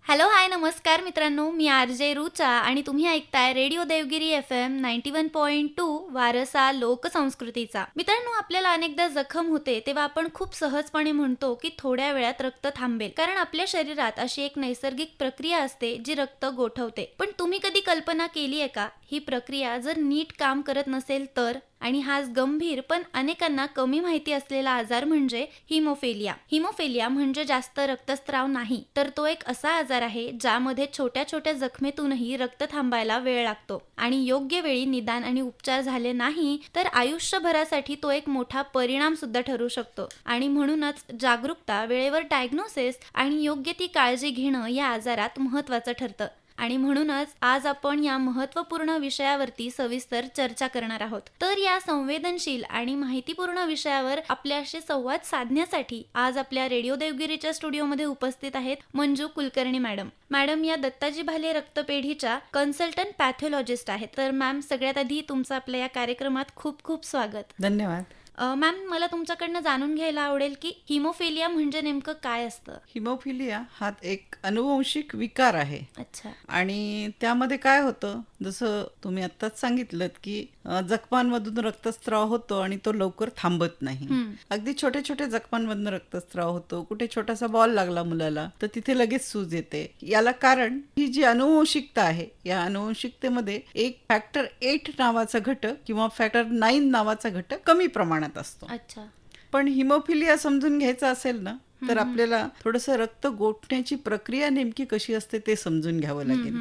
Hello, हाय, नमस्कार मित्रांनो. मी RJ. Rucha आणि तुम्ही ऐकताय रेडिओ देवगिरी FM 91.2 वारसा लोकसंस्कृतीचा. मित्रांनो, आपल्याला अनेकदा जखम होते तेव्हा आपण खूप सहजपणे म्हणतो की थोड्या वेळात रक्त थांबेल, कारण आपल्या शरीरात अशी एक नैसर्गिक प्रक्रिया असते जी रक्त गोठवते. पण तुम्ही कधी कल्पना केली आहे का, ही प्रक्रिया जर नीट काम करत नसेल तर? आणि हाच गंभीर पण अनेकांना कमी माहिती असलेला आजार म्हणजे हिमोफिलिया. हिमोफिलिया म्हणजे जास्त रक्तस्राव नाही, तर तो एक असा आजार आहे ज्यामध्ये छोट्या छोट्या जखमेतूनही रक्त थांबायला वेळ लागतो आणि योग्य वेळी निदान आणि उपचार झाले नाही तर आयुष्यभरासाठी तो एक मोठा परिणाम सुद्धा ठरू शकतो. आणि म्हणूनच जागरूकता, वेळेवर डायग्नोसिस आणि योग्य ती काळजी घेणं या आजारात महत्त्वाचं ठरतं. आणि म्हणूनच आज आपण या महत्त्वपूर्ण विषयावरती सविस्तर चर्चा करणार आहोत. तर या संवेदनशील आणि माहितीपूर्ण विषयावर आपल्याशी संवाद साधण्यासाठी आज आपल्या रेडिओ देवगिरीच्या स्टुडिओमध्ये उपस्थित आहेत मंजू कुलकर्णी मॅडम. मॅडम या दत्ताजी भाले रक्तपेढीच्या कन्सल्टंट पॅथॉलॉजिस्ट आहेत. तर मॅम, सगळ्यात आधी तुमचं आपल्या या कार्यक्रमात खूप खूप स्वागत. धन्यवाद. मॅम, मला तुमच्याकडनं जाणून घ्यायला आवडेल की हिमोफिलिया म्हणजे नेमकं काय असतं? हिमोफिलिया हा एक अनुवंशिक विकार आहे. अच्छा. आणि त्यामध्ये काय होतं, जसं तुम्ही आत्ताच सांगितलं की जखमांमधून रक्तस्राव होतो आणि तो लवकर थांबत नाही. अगदी छोट्या छोट्या जखमांमधून रक्तस्राव होतो. कुठे छोटासा बॉल लागला मुलाला तर तिथे लगेच सूज येते. याला कारण ही जी अनुवंशिकता आहे, या अनुवंशिकतेमध्ये एक फॅक्टर 8 नावाचा घटक किंवा फॅक्टर 9 नावाचा घटक कमी प्रमाणात असतो. अच्छा. पण हिमोफिलिया समजून घ्यायचं असेल ना, तर आपल्याला थोडंसं रक्त गोठण्याची प्रक्रिया नेमकी कशी असते ते समजून घ्यावं लागेल.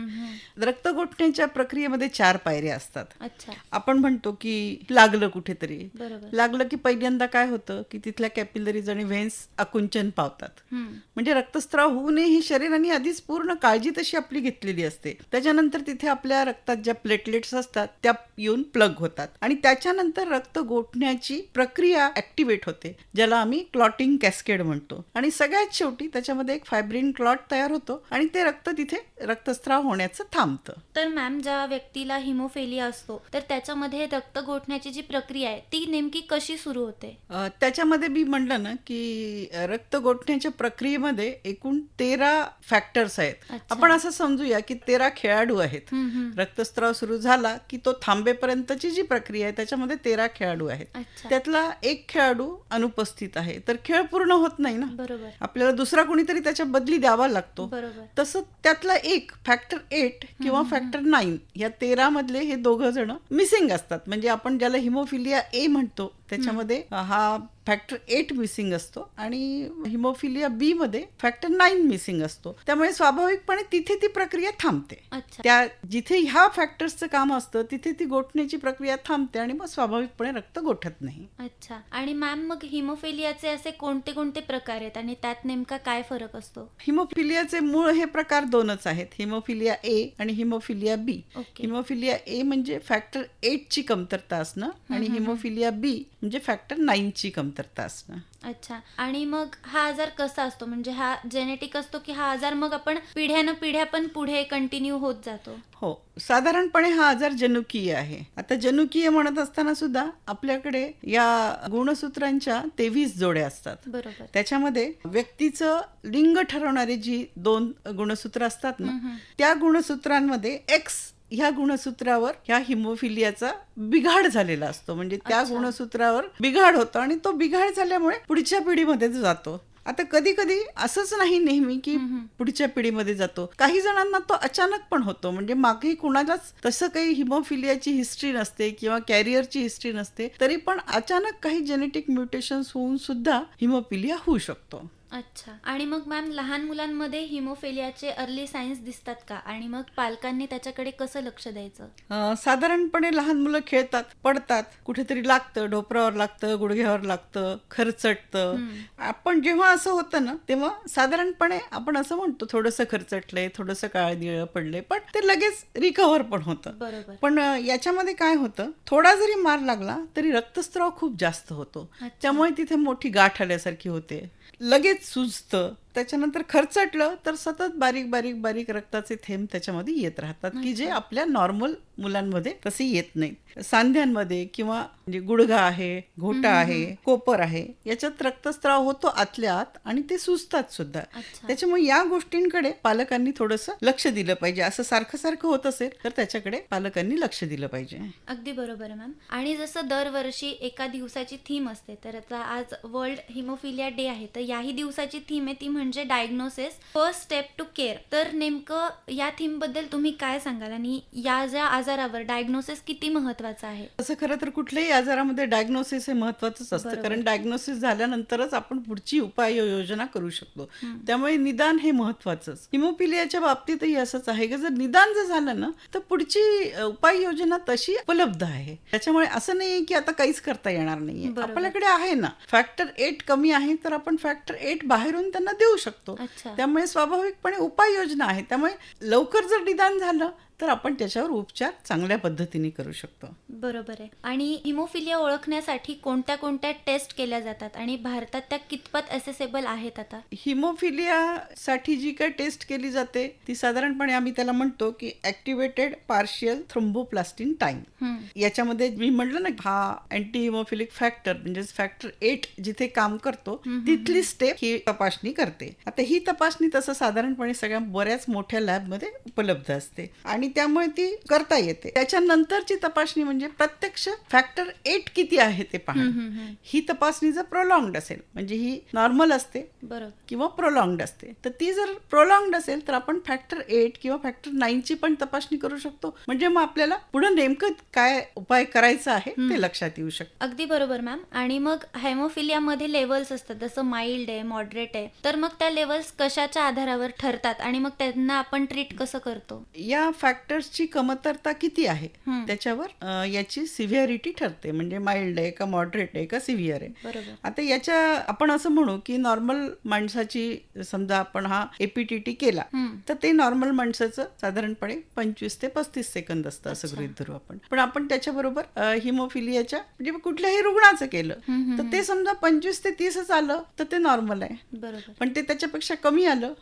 रक्त गोठण्याच्या प्रक्रियेमध्ये 4 पायऱ्या असतात. अच्छा. आपण म्हणतो की लागलं कुठेतरी, बरोबर. लागलं की पहिल्यांदा काय होतं की तिथल्या कॅपिलरीज आणि व्हेन्स आकुंचन पावतात. म्हणजे रक्तस्राव होऊ नये ही शरीराने आधीच पूर्ण काळजी तशी आपली घेतलेली असते. त्याच्यानंतर तिथे आपल्या रक्तात ज्या प्लेटलेट्स असतात त्या येऊन प्लग होतात आणि त्याच्यानंतर रक्त गोठण्याची प्रक्रिया ऍक्टिव्हेट होते, ज्याला आम्ही क्लॉटिंग कॅस्केड म्हणतो. आणि सगळ्यात शेवटी त्याच्यामध्ये एक फायब्रिन क्लॉट तयार होतो आणि ते रक्त तिथे रक्तस्राव होण्याचं थांबतं. तर मॅम, ज्या व्यक्तीला हिमोफिलिया असतो तर त्याच्यामध्ये रक्त गोठण्याची जी प्रक्रिया आहे ती नेमकी कशी सुरू होते? त्याच्यामध्ये मी म्हणलं ना की रक्त गोठण्याच्या प्रक्रियेमध्ये एकूण 13 फॅक्टर्स आहेत. अच्छा. आपण असं समजूया की 13 खेळाडू आहेत. रक्तस्राव सुरू झाला की तो थांबेपर्यंतची जी प्रक्रिया आहे त्याच्यामध्ये 13 खेळाडू आहेत. अच्छा. त्यातला एक खेळाडू अनुपस्थित आहे, तर खेळ पूर्ण होत नाही ना. बरोबर. आपल्याला दुसरा कोणीतरी त्याच्या बदली द्यावा लागतो. बरोबर. तसं त्यातला एक फॅक्टर 8 किंवा फॅक्टर 9 या 13 मधले हे 2 जण मिसिंग असतात. म्हणजे आपण ज्याला हिमोफिलिया ए म्हणतो त्याच्यामध्ये हा फॅक्टर 8 मिसिंग असतो आणि हिमोफिलिया बी मध्ये फॅक्टर 9 मिसिंग असतो. त्यामुळे स्वाभाविकपणे तिथे ती प्रक्रिया थांबते. अच्छा. त्या जिथे ह्या फॅक्टर्सचं काम असतं तिथे ती गोठण्याची प्रक्रिया थांबते आणि मग स्वाभाविकपणे रक्त गोठत नाही. अच्छा. आणि मॅम, मग हिमोफिलियाचे असे कोणते कोणते प्रकार आहेत आणि त्यात नेमका काय फरक असतो? हिमोफिलियाचे मूळ हे प्रकार 2च आहेत, हिमोफिलिया ए आणि हिमोफिलिया बी. ओके. हिमोफिलिया ए म्हणजे फॅक्टर 8 ची कमतरता असणं आणि हिमोफिलिया बी म्हणजे फॅक्टर 9 ची कमतरता असणं. अच्छा. आणि मग हा आजार कसा असतो? म्हणजे हा जेनेटिक असतो की हा आजार मग आपण पिढ्यानं पिढ्या पण पुढे कंटिन्यू होत जातो? हो, साधारणपणे हा आजार जनुकीय आहे. आता जनुकीय म्हणत असताना सुद्धा आपल्याकडे या गुणसूत्रांच्या 23 जोड्या असतात. बरोबर. त्याच्यामध्ये व्यक्तीचं लिंग ठरवणारे जी 2 गुणसूत्र असतात ना, त्या गुणसूत्रांमध्ये एक्स ह्या गुणसूत्रावर ह्या हिमोफिलियाचा बिघाड झालेला असतो. म्हणजे त्या अच्छा. गुणसूत्रावर बिघाड होतो आणि तो बिघाड झाल्यामुळे पुढच्या पिढीमध्ये जातो. आता कधी कधी असंच नाही नेहमी की पुढच्या पिढीमध्ये जातो, काही जणांना तो अचानक पण होतो. म्हणजे मागे कुणालाच तसं काही हिमोफिलियाची हिस्ट्री नसते किंवा कॅरियरची हिस्ट्री नसते, तरी पण अचानक काही जेनेटिक म्युटेशन्स होऊन सुद्धा हिमोफिलिया होऊ शकतो. अच्छा. आणि मग मॅम, लहान मुलांमध्ये हिमोफिलियाचे अर्ली सायन्स दिसतात का? आणि मग पालकांनी त्याच्याकडे कसं लक्ष द्यायचं? साधारणपणे लहान मुलं खेळतात, पडतात, कुठेतरी लागतं, ढोपरावर लागतं, गुडघ्यावर लागतं, खरचटतं. आपण जेव्हा असं होतं ना तेव्हा साधारणपणे आपण असं म्हणतो थोडंसं खरचटलंय, थोडंसं काळनिळं पडलंय, पण ते लगेच रिकव्हर पण होतं. बरोबर. पण याच्यामध्ये काय होतं, थोडा जरी मार लागला तरी रक्तस्राव खूप जास्त होतो. त्यामुळे तिथे मोठी गाठ आल्यासारखी होते, लगेच सुजतं त्याच्यानंतर खरचटलं तर सतत बारीक बारीक बारीक रक्ताचे थेंब त्याच्यामध्ये येत राहतात की जे आपल्या नॉर्मल मुलांमध्ये तसे येत नाहीत. सांध्यांमध्ये किंवा म्हणजे गुडघा आहे, घोटा आहे, कोपर आहे, याच्यात रक्तस्राव होतो आतल्या आत आणि ते सुजतात सुद्धा. अच्छा. त्याच्यामुळे या गोष्टींकडे पालकांनी थोडंसं लक्ष दिलं पाहिजे. असं सारखं सारखं होत असेल तर त्याच्याकडे पालकांनी लक्ष दिलं पाहिजे. अगदी बरोबर आहे मॅम. आणि जसं दरवर्षी एका दिवसाची थीम असते, तर आता आज वर्ल्ड हिमोफिलिया डे आहे, तर याही दिवसाची थीम आहे ती म्हणजे diagnosis first step to care. तर नेमकं या थीम बद्दल तुम्ही काय सांगाल आणि या ज्या आजारावर डायग्नोसिस किती महत्वाचं आहे? असं खरं तर कुठल्याही आजारामध्ये डायग्नोसिस हे महत्वाचंच असतं, बरोबर. कारण डायग्नोसिस झाल्यानंतरच आपण पुढची उपाययोजना करू शकतो. त्यामुळे निदान हे महत्वाचंच. हिमोफिलियाच्या बाबतीतही असंच आहे की जर निदान जर झालं ना तर पुढची उपाययोजना तशी उपलब्ध आहे. त्याच्यामुळे असं नाही की आता काहीच करता येणार नाहीये. बरोबर. आपल्याकडे आहे ना, फॅक्टर 8 कमी आहे तर आपण फॅक्टर 8 बाहेरून त्यांना देऊ शकतो. अच्छा. त्यामुळे स्वाभाविकपणे उपाययोजना आहे. त्यामुळे लवकर जर निदान झालं तर आपण त्याच्यावर उपचार चांगल्या पद्धतीने करू शकतो. बरोबर आहे. आणि हिमोफिलिया ओळखण्यासाठी कोणत्या कोणत्या टेस्ट केल्या जातात आणि भारतात त्या कितपत असेसेबल आहेत आता? हिमोफिलियासाठी जी काही टेस्ट केली जाते ती साधारणपणे आम्ही त्याला म्हणतो की ऍक्टिव्हेटेड पार्शियल थ्रोम्बोप्लास्टिन टाइम. याच्यामध्ये मी म्हटलं ना हा अँटी हिमोफिलिक फॅक्टर म्हणजे फॅक्टर 8 जिथे काम करतो तिथली स्टेप ही तपासणी करते. आता ही तपासणी तसं साधारणपणे सगळ्या बऱ्याच मोठ्या लॅबमध्ये उपलब्ध असते आणि त्यामुळे ती करता येते. त्याच्यानंतरची तपासणी म्हणजे प्रत्यक्ष फॅक्टर 8 किती आहे ते पाहणं. ही तपासणी जर प्रोलॉंग्ड असेल म्हणजे ही नॉर्मल असते बरोबर. किंवा प्रोलॉंग्ड असते, तर ती जर प्रोलॉंग्ड असेल तर आपण फॅक्टर 8 किंवा फॅक्टर 9 ची पण तपासणी करू शकतो. म्हणजे मग आपल्याला पुढे नेमकं काय उपाय करायचा आहे ते लक्षात येऊ शकतं. अगदी बरोबर मॅम. आणि मग हेमोफिलियामध्ये लेवल्स असतात, जसं माइल्ड आहे, मॉडरेट आहे, तर मग त्या लेवल्स कशाच्या आधारावर ठरतात आणि मग त्यांना आपण ट्रीट कसं करतो? या फॅक्टर्सची कमतरता किती आहे त्याच्यावर याची सिव्हिअरिटी ठरते. म्हणजे माइल्ड आहे का, मॉडरेट आहे का, सिव्हिअर आहे. बरोबर. आता याच्या आपण असं म्हणू की नॉर्मल माणसाची समजा आपण हा एपीटीटी केला तर ते नॉर्मल माणसाचं साधारणपणे 25 ते 35 सेकंद असतं असं गृहीत धरू आपण. पण आपण त्याच्याबरोबर हिमोफिलियाच्या म्हणजे कुठल्याही रुग्णाचं केलं तर ते समजा 25 ते 30च आलं तर ते नॉर्मल आहे. बरोबर. पण ते त्याच्यापेक्षा कमी आलं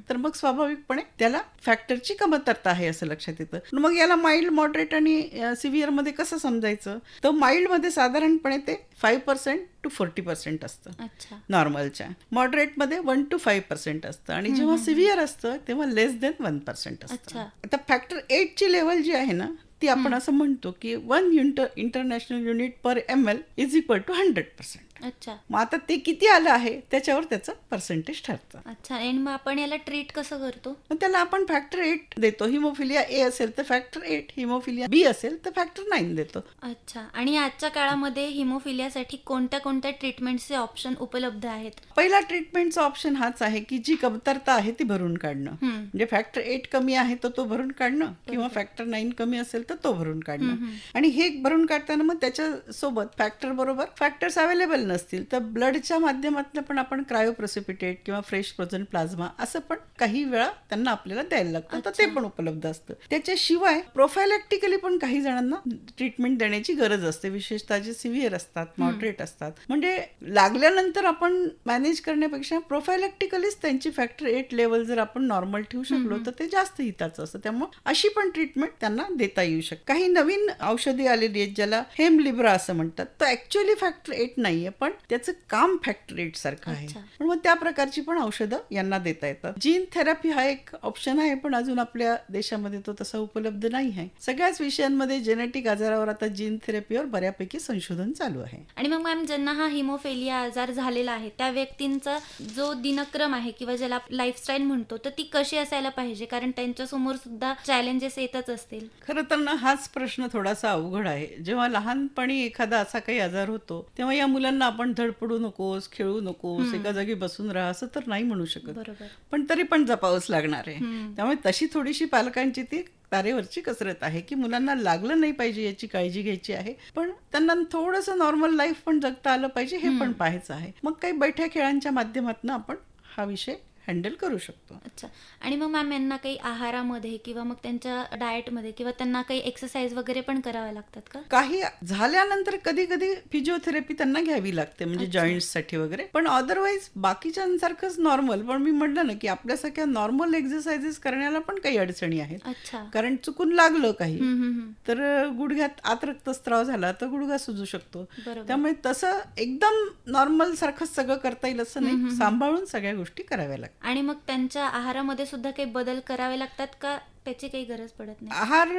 तर मग स्वाभाविकपणे त्याला फॅक्टरची कमतरता आहे असं लक्षात येतं. मग याला माइल्ड, मॉडरेट आणि सिव्हिअर मध्ये कसं समजायचं, तर माइल्ड मध्ये साधारणपणे ते 5% to 40% असतं अच्छा. नॉर्मलच्या. मॉडरेट मध्ये 1 to 5% असतं आणि जेव्हा सिव्हिअर असतं तेव्हा लेस देन 1% असतं. अच्छा. आता फॅक्टर 8 ची लेवल जी आहे ना ती आपण असं म्हणतो की 1 international unit per ml is equal to 100%. अच्छा. मग आता ते किती आलं आहे त्याच्यावर त्याचं पर्सेंटेज ठरतं. अच्छा. आणि मग आपण याला ट्रीट कसं करतो? मग त्याला आपण फॅक्टर 8 देतो. हिमोफिलिया ए असेल तर फॅक्टर 8, हिमोफिलिया बी असेल तर फॅक्टर 9 देतो. अच्छा. आणि आजच्या काळामध्ये हिमोफिलियासाठी कोणत्या कोणत्या ट्रीटमेंटचे ऑप्शन उपलब्ध आहेत? पहिला ट्रीटमेंटचा ऑप्शन हाच आहे की जी कमतरता आहे ती भरून काढणं. म्हणजे फॅक्टर 8 कमी आहे तर तो भरून काढणं किंवा फॅक्टर 9 कमी असेल तर तो भरून काढणं. आणि हे भरून काढताना मग त्याच्या सोबत फॅक्टर बरोबर फॅक्टर्स अवेलेबल नसतील तर ब्लडच्या माध्यमातून पण आपण क्रायोप्रेसिपिटेट किंवा फ्रेश फ्रोझन प्लाझ्मा असं पण काही वेळा त्यांना आपल्याला द्यायला लागतं, तर ते पण उपलब्ध असतं. त्याच्याशिवाय प्रोफायलॅक्टिकली पण काही जणांना ट्रीटमेंट देण्याची गरज असते, विशेषतः जे सिव्हिअर असतात, मॉडरेट असतात. म्हणजे लागल्यानंतर आपण मॅनेज करण्यापेक्षा प्रोफायलॅक्टिकलीच त्यांची फॅक्टर 8 लेवल जर आपण नॉर्मल ठेवू शकलो तर ते जास्त हिताचं असतं. त्यामुळे अशी पण ट्रीटमेंट त्यांना देता येऊ शकते. काही नवीन औषधी आलेली आहेत ज्याला हेमलिब्रा असं म्हणतात, तर ऍक्च्युअली फॅक्टर 8 नाहीये पण त्याचं काम फॅक्टर 8 सारखं आहे. पण मग त्या प्रकारची पण औषधं यांना देता येतात. जीन थेरपी हा एक ऑप्शन आहे पण अजून आपल्या देशामध्ये तो तसा उपलब्ध नाही आहे. सगळ्याच विषयांमध्ये जेनेटिक आजारावर आता जीन थेरपीवर बऱ्यापैकी संशोधन चालू आहे. आणि मग मॅम, ज्यांना हा हिमोफिलिया आजार झालेला आहे त्या व्यक्तींचा जो दिनक्रम आहे किंवा ज्याला लाईफस्टाईल म्हणतो तर ती कशी असायला पाहिजे, कारण त्यांच्यासमोर सुद्धा चॅलेंजेस येतच असतील. खरं तर ना हाच प्रश्न थोडासा अवघड आहे. जेव्हा लहानपणी एखादा असा काही आजार होतो तेव्हा या मुलांना आपण धडपडू नकोस, खेळू नकोस, एका जागी बसून राहा असं तर नाही म्हणू शकत. बरोबर. पण तरी पण जपावंच लागणार आहे. त्यामुळे तशी थोडीशी पालकांची ती तारेवरची कसरत आहे की मुलांना लागलं नाही पाहिजे याची काळजी घ्यायची आहे, पण त्यांना थोडंसं नॉर्मल लाईफ पण जगता आलं पाहिजे हे पण पाहायचं आहे. मग काही बैठ्या खेळांच्या माध्यमातून आपण हा विषय हँडल करू शकतो. अच्छा. आणि मग मॅम यांना काही आहारामध्ये किंवा मग त्यांच्या डाएटमध्ये किंवा त्यांना काही एक्सरसाइज वगैरे पण कराव्या लागतात का? काही झाल्यानंतर कधी कधी फिजिओथेरपी त्यांना घ्यावी लागते, म्हणजे अच्छा. जॉईंट्ससाठी वगैरे. पण अदरवाईज बाकीच्यांसारखंच नॉर्मल. पण मी म्हटलं ना की आपल्यासारख्या नॉर्मल एक्सरसाइजेस करण्याला पण काही अडचणी आहेत. अच्छा. कारण चुकून लागलं काही हम्म. तर गुडघ्यात आत रक्तस्राव झाला तर गुडघा सुजू शकतो. बरोबर. त्यामुळे तसं एकदम नॉर्मल सारखंच सगळं करता येईल असं नाही, सांभाळून सगळ्या गोष्टी कराव्या लागतात. आणि मग त्यांच्या आहारामध्ये सुद्धा काही बदल करावे लागतात का त्याची काही गरज पडत नाही? आहार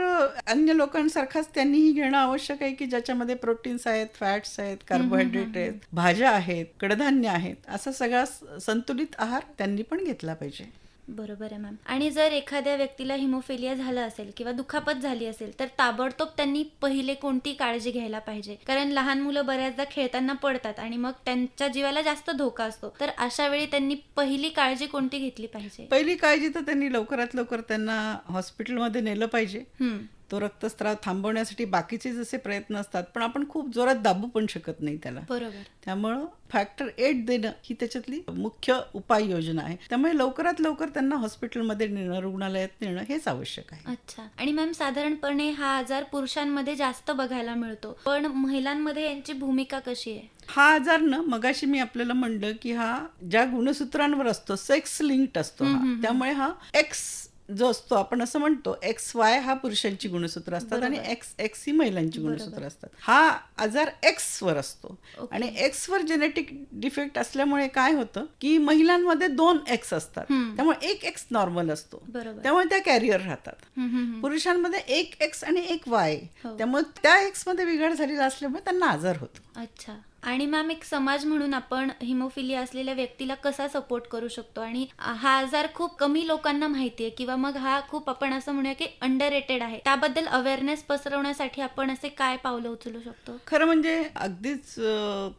अन्य लोकांसारखाच त्यांनीही घेणं आवश्यक आहे की ज्याच्यामध्ये प्रोटीन्स आहेत, फॅट्स आहेत, कार्बोहायड्रेट आहेत, भाज्या आहेत, कडधान्य आहेत, असा सगळा संतुलित आहार त्यांनी पण घेतला पाहिजे. बरोबर आहे मॅम. आणि जर एखाद्या व्यक्तीला हिमोफिलिया झालं असेल किंवा दुखापत झाली असेल तर ताबडतोब त्यांनी पहिले कोणती काळजी घ्यायला पाहिजे? कारण लहान मुलं बऱ्याचदा खेळताना पडतात आणि मग त्यांच्या जीवाला जास्त धोका असतो. तर अशा वेळी त्यांनी पहिली काळजी कोणती घेतली पाहिजे? पहिली काळजी तर त्यांनी लवकरात लवकर त्यांना हॉस्पिटलमध्ये नेलं पाहिजे. तो रक्तस्राव थांबवण्यासाठी बाकीचे जसे प्रयत्न असतात, पण आपण खूप जोरात दाबू पण शकत नाही त्याला. बरोबर. त्यामुळं फॅक्टर 8 देणं ही त्याच्यातली मुख्य उपाययोजना आहे. त्यामुळे लवकरात लवकर त्यांना हॉस्पिटलमध्ये नेणं, रुग्णालयात नेणं हेच आवश्यक आहे. अच्छा. आणि मॅम साधारणपणे हा आजार पुरुषांमध्ये जास्त बघायला मिळतो, पण महिलांमध्ये यांची भूमिका कशी आहे? हा आजार ना, मगाशी मी आपल्याला म्हणलं की हा ज्या गुणसूत्रांवर असतो, सेक्स लिंक्ड असतो हा. त्यामुळे हा एक्स जो असतो, आपण असं म्हणतो XY हा पुरुषांची गुणसूत्र असतात आणि XX ही महिलांची गुणसूत्र असतात. हा आजार X वर असतो आणि X वर जेनेटिक डिफेक्ट असल्यामुळे काय होतं की महिलांमध्ये 2 X असतात, त्यामुळे 1 X नॉर्मल असतो, त्यामुळे त्या कॅरियर राहतात. पुरुषांमध्ये 1 X आणि 1 Y, त्यामुळे त्या X मध्ये बिघाड झालेला असल्यामुळे त्यांना आजार होतो. अच्छा. आणि मॅम एक समाज म्हणून आपण हिमोफिलिया असलेल्या व्यक्तीला कसा सपोर्ट करू शकतो? आणि हा आजार खूप कमी लोकांना माहिती आहे किंवा मग हा खूप आपण असं म्हणूया की अंडररेटेड आहे, त्याबद्दल अवेअरनेस पसरवण्यासाठी आपण असे काय पावलं उचलू शकतो? खरं म्हणजे अगदीच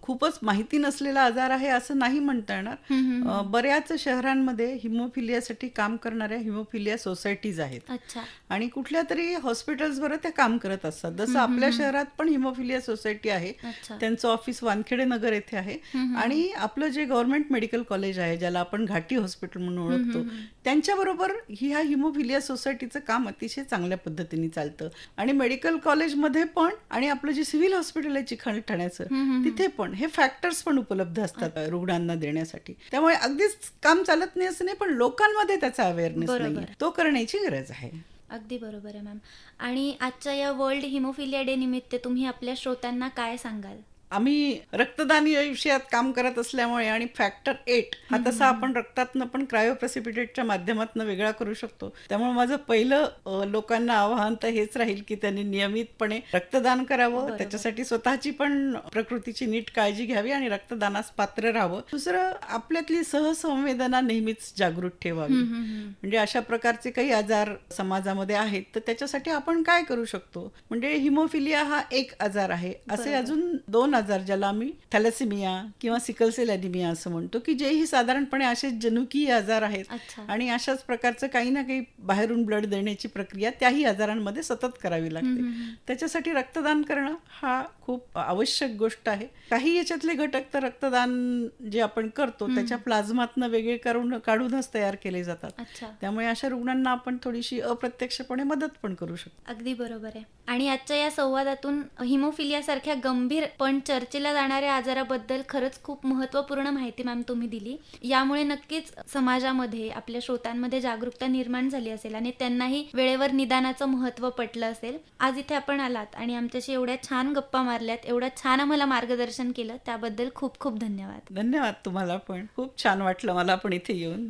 खूपच माहिती नसलेला आजार आहे असं नाही म्हणता येणार. बऱ्याच शहरांमध्ये हिमोफिलियासाठी काम करणाऱ्या हिमोफिलिया सोसायटीज आहेत. अच्छा. आणि कुठल्या तरी हॉस्पिटल्सवर त्या काम करत असतात. जसं आपल्या शहरात पण हिमोफिलिया सोसायटी आहे, त्यांचं ऑफिस वानखेडे नगर येथे आहे. आणि आपलं जे गव्हर्नमेंट मेडिकल कॉलेज आहे, ज्याला आपण घाटी हॉस्पिटल म्हणून ओळखतो, त्यांच्याबरोबर ह्या हिमोफिलिया सोसायटीचं काम अतिशय चांगल्या पद्धतीने चालतं. आणि मेडिकल कॉलेजमध्ये पण आणि आपलं जे सिव्हिल हॉस्पिटल आहे चिखलठाण्याचं, तिथे पण हे फॅक्टर्स पण उपलब्ध असतात रुग्णांना देण्यासाठी. त्यामुळे अगदीच काम चालत नाही असं नाही, पण लोकांमध्ये त्याचा अवेअरनेस नाही, तो करण्याची गरज आहे. अगदी बरोबर आहे मॅम. आणि आजच्या या वर्ल्ड हिमोफिलिया डे निमित्त तुम्ही आपल्या श्रोत्यांना काय सांगाल? आम्ही रक्तदान या विषयात काम करत असल्यामुळे आणि फॅक्टर 8 हा तसा आपण रक्तातनं पण क्रायोप्रेसिपिटेटच्या माध्यमातून वेगळा करू शकतो. त्यामुळे माझं पहिलं लोकांना आवाहन तर हेच राहील की त्यांनी नियमितपणे रक्तदान करावं, त्याच्यासाठी स्वतःची पण प्रकृतीची नीट काळजी घ्यावी आणि रक्तदानास पात्र राहावं. दुसरं, आपल्यातली सहसंवेदना नेहमीच जागृत ठेवावी. म्हणजे अशा प्रकारचे काही आजार समाजामध्ये आहेत, तर त्याच्यासाठी आपण काय करू शकतो? म्हणजे हिमोफिलिया हा एक आजार आहे, असे अजून 2 आजार ज्याला आम्ही थॅलेसेमिया किंवा सिकल सेल ॲनिमिया असं म्हणतो, की जेही साधारणपणे असे जनुकीय आजार आहेत आणि अशाच प्रकारचं काही ना काही बाहेरून ब्लड देण्याची प्रक्रिया त्याही आजारांमध्ये सतत करावी लागते. त्याच्यासाठी रक्तदान करणं हा खूप आवश्यक गोष्ट आहे. काही याच्यातले घटक तर रक्तदान जे आपण करतो त्याच्या प्लाझ्मातनं वेगळे काढूनच तयार केले जातात. त्यामुळे अशा रुग्णांना आपण थोडीशी अप्रत्यक्षपणे मदत पण करू शकतो. अगदी बरोबर आहे. आणि आजच्या या संवादातून हिमोफिलिया सारख्या गंभीर पण चर्चेला जाणाऱ्या आजाराबद्दल खरंच खूप महत्त्वपूर्ण माहिती मॅम तुम्ही दिली. यामुळे नक्कीच समाजामध्ये आपल्या श्रोत्यांमध्ये जागरूकता निर्माण झाली असेल आणि त्यांनाही वेळेवर निदानाचं महत्त्व पटलं असेल. आज इथे आपण आलात आणि आमच्याशी एवढ्या छान गप्पा मारल्यात, एवढं छान आम्हाला मार्गदर्शन केलं, त्याबद्दल खूप खूप धन्यवाद. धन्यवाद तुम्हाला पण. खूप छान वाटलं मला पण इथे येऊन.